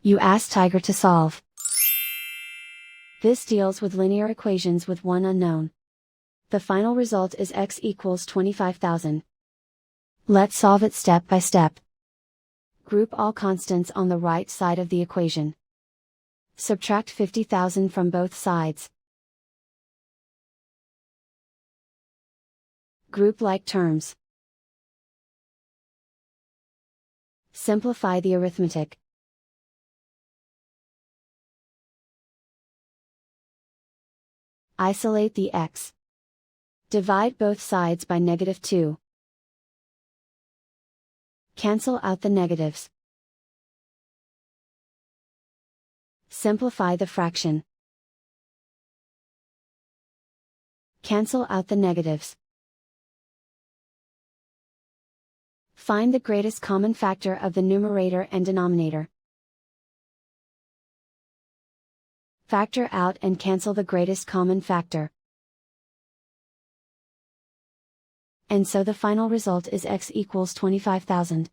You ask Tiger to solve. This deals with linear equations with one unknown. The final result is x equals 25,000. Let's solve it step by step. Group all constants on the right side of the equation. Subtract 50,000 from both sides. Group like terms. Simplify the arithmetic. Isolate the x. Divide both sides by -2. Cancel out the negatives. Simplify the fraction. Cancel out the negatives. Find the greatest common factor of the numerator and denominator. Factor out and cancel the greatest common factor. And so the final result is x equals 25,000.